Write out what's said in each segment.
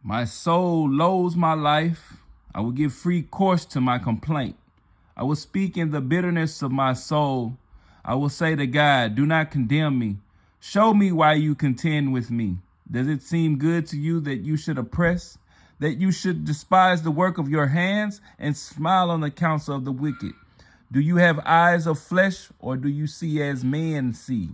My soul loathes my life. I will give free course to my complaint. I will speak in the bitterness of my soul. I will say to God, do not condemn me. Show me why you contend with me. Does it seem good to you that you should oppress, that you should despise the work of your hands and smile on the counsel of the wicked? Do you have eyes of flesh, or do you see as men see?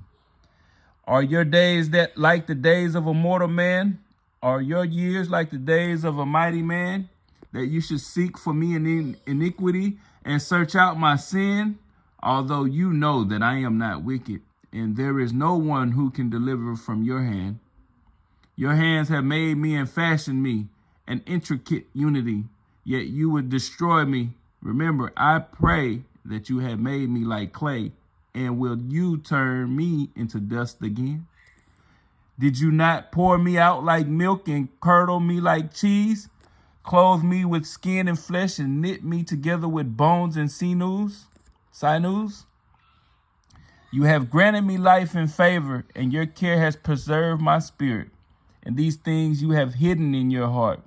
Are your days that like the days of a mortal man? Are your years like the days of a mighty man? That you should seek for me in iniquity and search out my sin? Although you know that I am not wicked, and there is no one who can deliver from your hand. Your hands have made me and fashioned me, an intricate unity, yet you would destroy me. Remember, I pray that you have made me like clay, and will you turn me into dust again? Did you not pour me out like milk and curdle me like cheese? Clothe me with skin and flesh and knit me together with bones and sinews? You have granted me life and favor, and your care has preserved my spirit. And these things you have hidden in your heart.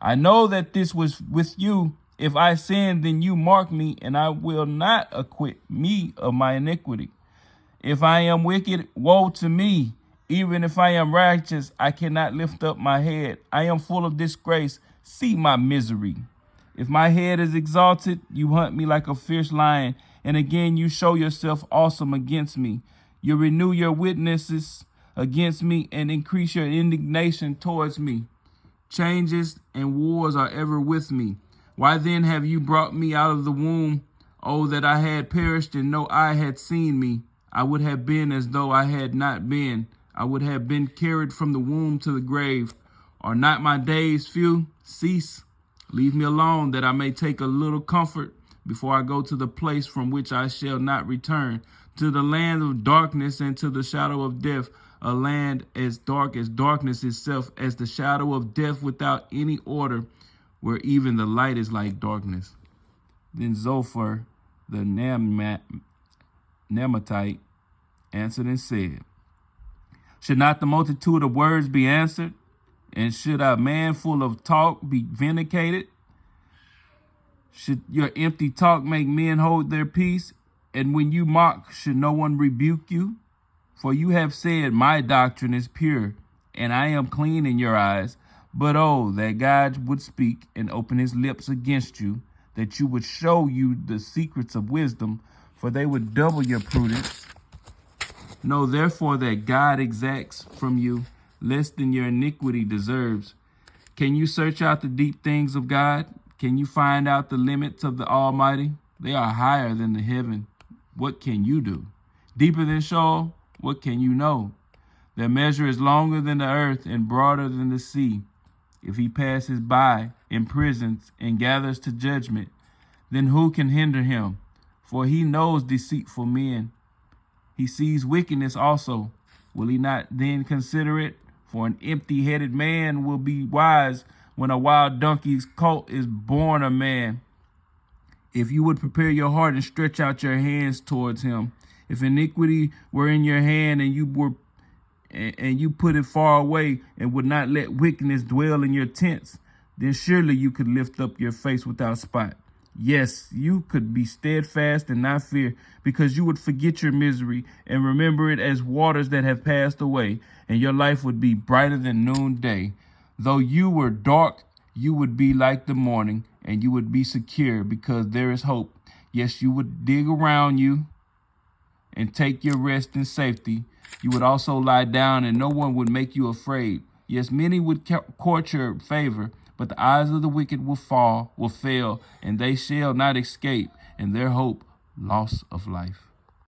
I know that this was with you. If I sin, then you mark me, and I will not acquit me of my iniquity. If I am wicked, woe to me. Even if I am righteous, I cannot lift up my head. I am full of disgrace. See my misery. If my head is exalted, you hunt me like a fierce lion, and again you show yourself awesome against me. You renew your witnesses against me and increase your indignation towards me. Changes and wars are ever with me. Why then have you brought me out of the womb? Oh, that I had perished and no eye had seen me. I would have been as though I had not been. I would have been carried from the womb to the grave. Are not my days few? Cease. Leave me alone, that I may take a little comfort before I go to the place from which I shall not return, to the land of darkness and to the shadow of death, a land as dark as darkness itself, as the shadow of death without any order, where even the light is like darkness. Then Zophar the Naamathite answered and said, should not the multitude of words be answered? And should a man full of talk be vindicated? Should your empty talk make men hold their peace? And when you mock, should no one rebuke you? For you have said, my doctrine is pure, and I am clean in your eyes. But oh, that God would speak and open his lips against you, that you would show you the secrets of wisdom, for they would double your prudence. Know therefore that God exacts from you less than your iniquity deserves. Can you search out the deep things of God? Can you find out the limits of the Almighty? They are higher than the heaven. What can you do? Deeper than Sheol? What can you know? Their measure is longer than the earth and broader than the sea. If he passes by, imprisons, and gathers to judgment, then who can hinder him? For he knows deceitful men. He sees wickedness also. Will he not then consider it? For an empty-headed man will be wise when a wild donkey's colt is born a man. If you would prepare your heart and stretch out your hands towards him, if iniquity were in your hand and you put it far away and would not let wickedness dwell in your tents, then surely you could lift up your face without spot. Yes, you could be steadfast and not fear, because you would forget your misery and remember it as waters that have passed away, and your life would be brighter than noonday. Though you were dark, you would be like the morning, and you would be secure, because there is hope. Yes, you would dig around you and take your rest in safety. You would also lie down, and no one would make you afraid. Yes, many would court your favor, but the eyes of the wicked will fail, and they shall not escape, and their hope, loss of life.